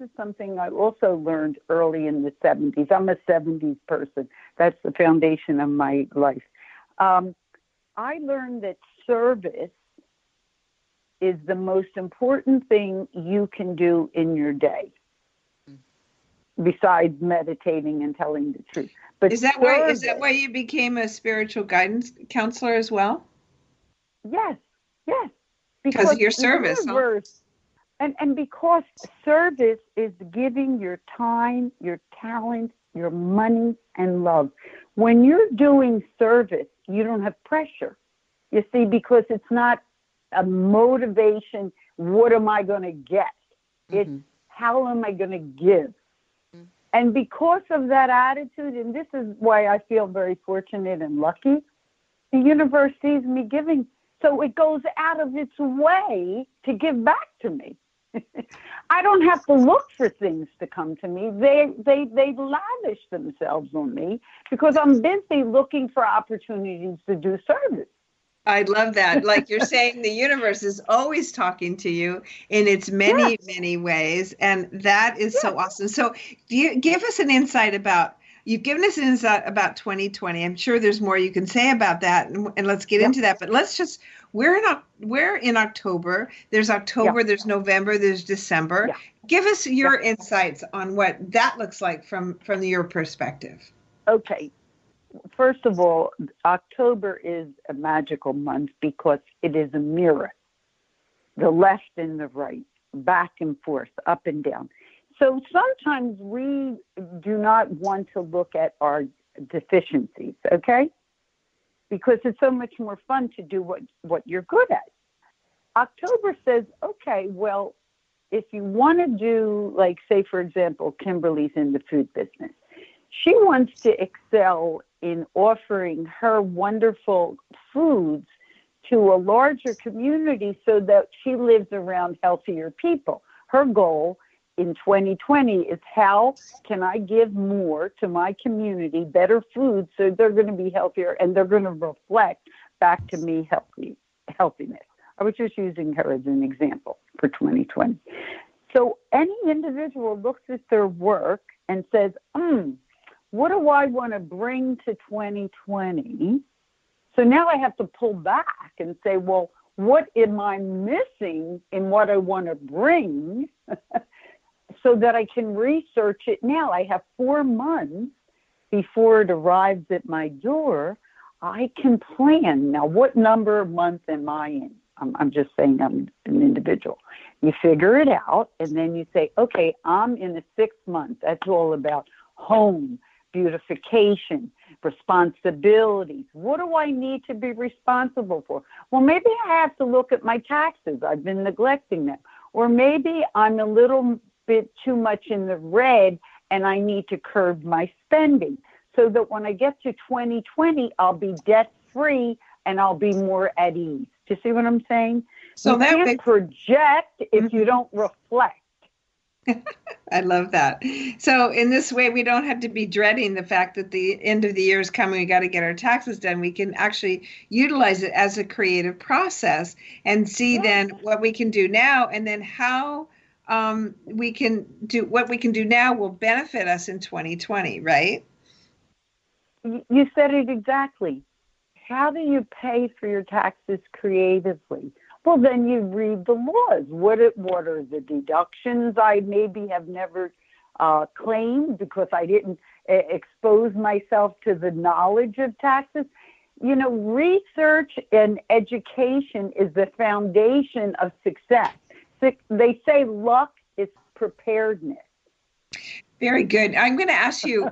is something I also learned early in the 70s. I'm a 70s person. That's the foundation of my life. I learned that service is the most important thing you can do in your day, besides meditating and telling the truth. But is that why you became a spiritual guidance counselor as well? Yes, yes. Because of your service, universe, and because service is giving your time, your talent, your money, and love. When you're doing service, you don't have pressure. You see, because it's not a motivation, what am I going to get? It's how am I going to give? And because of that attitude, and this is why I feel very fortunate and lucky, the universe sees me giving. So it goes out of its way to give back to me. I don't have to look for things to come to me. They lavish themselves on me because I'm busy looking for opportunities to do service. I love that. Like you're saying, the universe is always talking to you in its many, many ways. And that is so awesome. So give us an insight about, you've given us an insight about 2020. I'm sure there's more you can say about that. And let's get into that. But let's just, we're in October. There's October, there's November, there's December. Give us your insights on what that looks like from your perspective. Okay. First of all, October is a magical month because it is a mirror, the left and the right, back and forth, up and down. So sometimes we do not want to look at our deficiencies, okay? Because it's so much more fun to do what you're good at. October says, okay, well, if you want to do, like, say, for example, Kimberly's in the food business. She wants to excel in offering her wonderful foods to a larger community so that she lives around healthier people. Her goal in 2020 is how can I give more to my community, better food, so they're going to be healthier and they're going to reflect back to me healthiness. I was just using her as an example for 2020. So any individual looks at their work and says, what do I want to bring to 2020? So now I have to pull back and say, well, what am I missing in what I want to bring so that I can research it now? I have 4 months before it arrives at my door. I can plan. Now, what number month am I in? I'm just saying I'm an individual. You figure it out, and then you say, okay, I'm in the 6th month. That's all about home, beautification, responsibilities. What do I need to be responsible for? Well, maybe I have to look at my taxes. I've been neglecting them. Or maybe I'm a little bit too much in the red and I need to curb my spending so that when I get to 2020, I'll be debt-free and I'll be more at ease. Do you see what I'm saying? So you can't project if you don't reflect. I love that. So in this way, we don't have to be dreading the fact that the end of the year is coming. We got to get our taxes done. We can actually utilize it as a creative process and see then what we can do now, and then how we can do what we can do now will benefit us in 2020, right? You said it exactly. How do you pay for your taxes creatively? Well, then you read the laws. What are the deductions I maybe have never claimed because I didn't expose myself to the knowledge of taxes? You know, research and education is the foundation of success. They say luck is preparedness. Very good. I'm going to ask you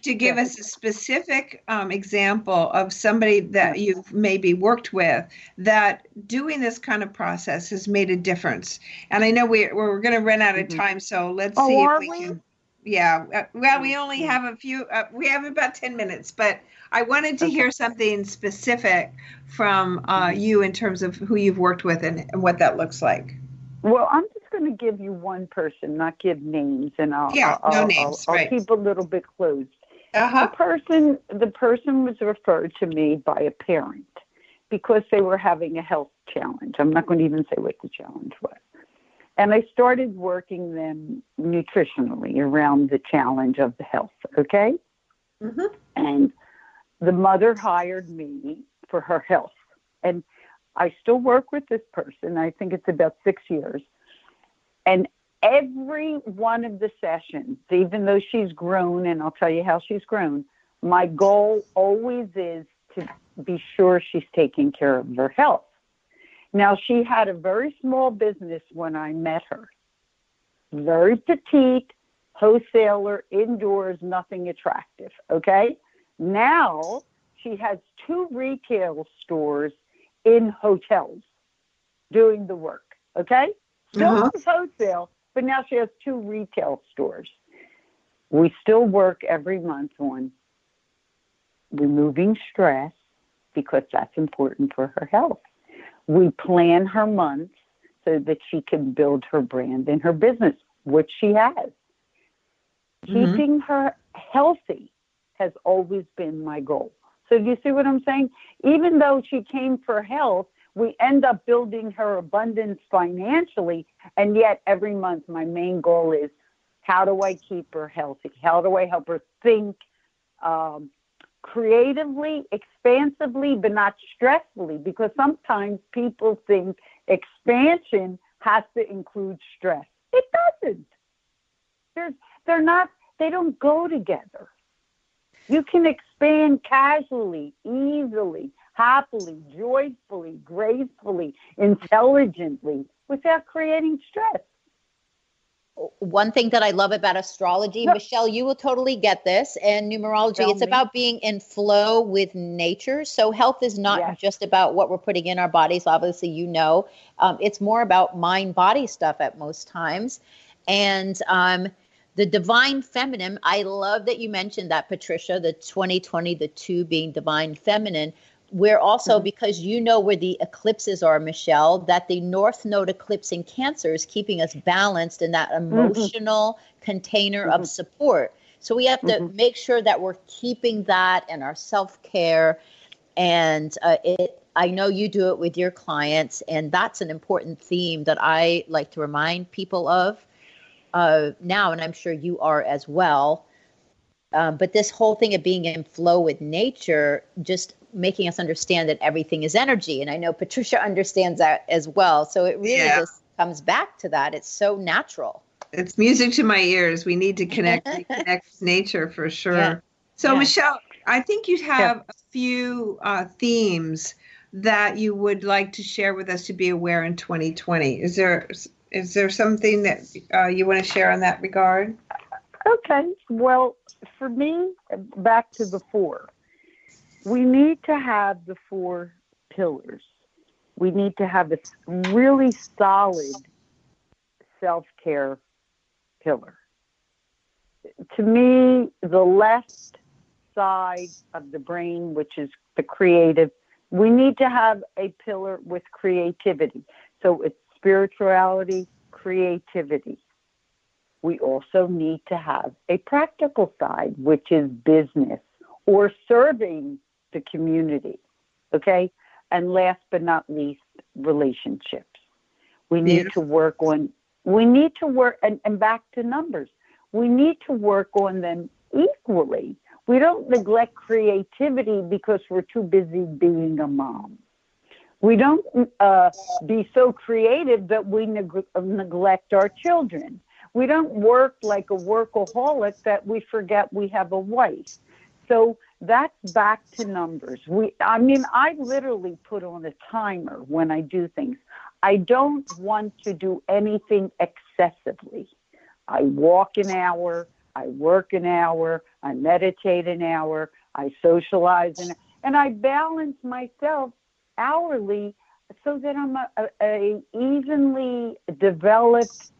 to give us a specific example of somebody that you've maybe worked with that doing this kind of process has made a difference. And I know we're going to run out of time, so let's see if we can. Yeah. Well, we only have a few. We have about 10 minutes, but I wanted to hear something specific from you in terms of who you've worked with and what that looks like. Well, I'm just going to give you one person, not give names, and I'll keep a little bit closed. The person was referred to me by a parent because they were having a health challenge. I'm not going to even say what the challenge was. And I started working them nutritionally around the challenge of the health, okay? Mm-hmm. And the mother hired me for her health. And I still work with this person. I think it's about 6 years. And every one of the sessions, even though she's grown, and I'll tell you how she's grown, my goal always is to be sure she's taking care of her health. Now, she had a very small business when I met her. Very petite, wholesaler, indoors, nothing attractive, okay? Now, she has 2 retail stores in hotels doing the work, okay? Still wholesale, but now she has 2 retail stores. We still work every month on removing stress because that's important for her health. We plan her months so that she can build her brand and her business, which she has. Keeping her healthy has always been my goal. So do you see what I'm saying? Even though she came for health, we end up building her abundance financially, and yet every month my main goal is, how do I keep her healthy? How do I help her think creatively, expansively, but not stressfully? Because sometimes people think expansion has to include stress. It doesn't. They don't go together. You can expand casually, easily, happily, joyfully, gracefully, intelligently, without creating stress. One thing that I love about astrology, Michele, you will totally get this, and numerology, it's about being in flow with nature. So health is not just about what we're putting in our bodies. Obviously, it's more about mind-body stuff at most times. And the divine feminine, I love that you mentioned that, Patricia, the 2020, the 2 being divine feminine. We're also, because you know where the eclipses are, Michele, that the North Node eclipse in Cancer is keeping us balanced in that emotional container of support. So we have to make sure that we're keeping that and our self-care. And I know you do it with your clients, and that's an important theme that I like to remind people of now, and I'm sure you are as well. But this whole thing of being in flow with nature, just making us understand that everything is energy. And I know Patricia understands that as well. So it really just comes back to that. It's so natural. It's music to my ears. We need to reconnect with nature for sure. Yeah. So Michele, I think you have a few themes that you would like to share with us to be aware in 2020. Is there something that you want to share on that regard? Okay. Well, for me, back to the 4. We need to have the 4 pillars. We need to have a really solid self-care pillar. To me, the left side of the brain, which is the creative, we need to have a pillar with creativity. So it's spirituality, creativity. We also need to have a practical side, which is business or serving the community, okay? And last but not least, relationships. We need to work on, and back to numbers, we need to work on them equally. We don't neglect creativity because we're too busy being a mom. We don't be so creative that we neglect our children. We don't work like a workaholic that we forget we have a wife. So that's back to numbers. I literally put on a timer when I do things. I don't want to do anything excessively. I walk an hour, I work an hour, I meditate an hour, I socialize, and I balance myself hourly so that I'm a evenly developed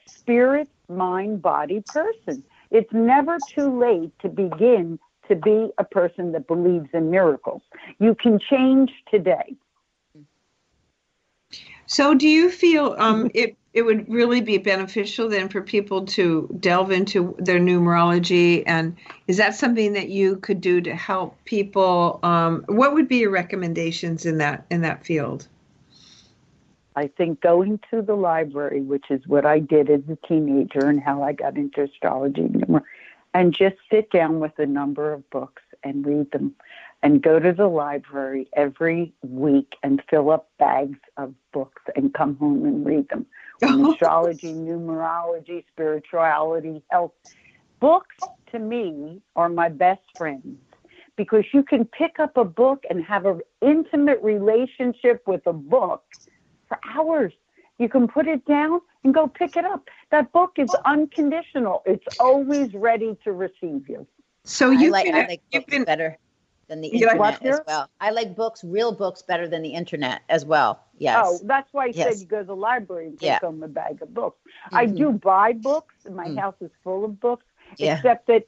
spirit, mind, body person. It's never too late to begin to be a person that believes in miracles. You can change today. So do you feel it would really be beneficial then for people to delve into their numerology? And is that something that you could do to help people? What would be your recommendations in that field? I think going to the library, which is what I did as a teenager and how I got into astrology, and just sit down with a number of books and read them, and go to the library every week and fill up bags of books and come home and read them. Astrology, numerology, spirituality, health. Books, to me, are my best friends, because you can pick up a book and have an intimate relationship with a book for hours. You can put it down and go pick it up. That book is unconditional. It's always ready to receive you. So I like books better than the internet as well. I like real books, better than the internet as well. Yes. Oh, that's why I said you go to the library and take home a bag of books. Mm-hmm. I do buy books. My house is full of books, except that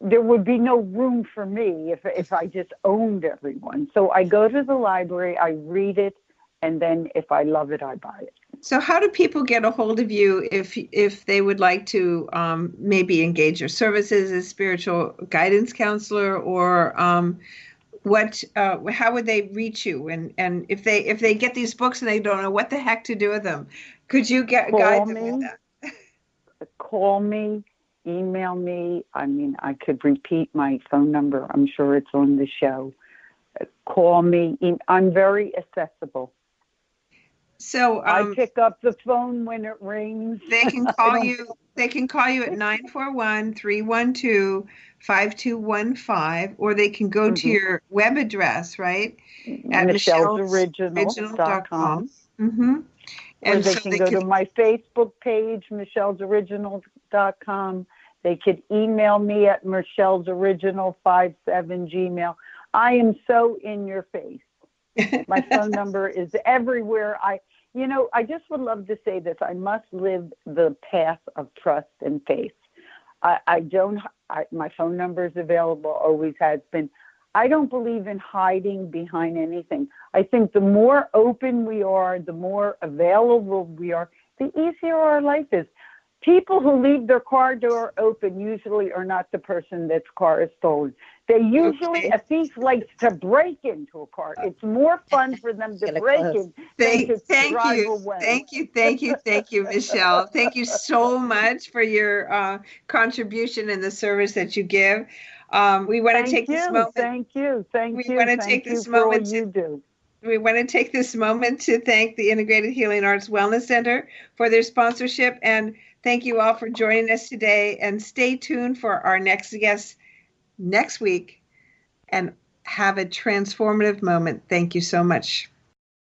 there would be no room for me if I just owned everyone. So I go to the library, I read it, and then if I love it, I buy it. So how do people get a hold of you if they would like to maybe engage your services as spiritual guidance counselor, or how would they reach you? And if they get these books and they don't know what the heck to do with them, could you guide them with that? Call me, email me. I mean, I could repeat my phone number. I'm sure it's on the show. Call me. I'm very accessible. So I pick up the phone when it rings. They can call you. They can call you at 941-312-5215, or they can go to your web address, right? At michellesoriginal.com. Mm-hmm. And they can go to my Facebook page, michellesoriginal.com. They could email me at michellesoriginal57@gmail.com. I am so in your face. My phone number is everywhere. I just would love to say this. I must live the path of trust and faith. My phone number is available, always has been. I don't believe in hiding behind anything. I think the more open we are, the more available we are, the easier our life is. People who leave their car door open usually are not the person that's car is stolen. They usually, a thief likes to break into a car. It's more fun for them to break in than to drive away. Thank you, Michele. Thank you so much for your contribution and the service that you give. We want to take this moment. Thank you. We want to take this moment to thank the Integrated Healing Arts Wellness Center for their sponsorship, and thank you all for joining us today. And stay tuned for our next guest next week, and have a transformative moment. Thank you so much.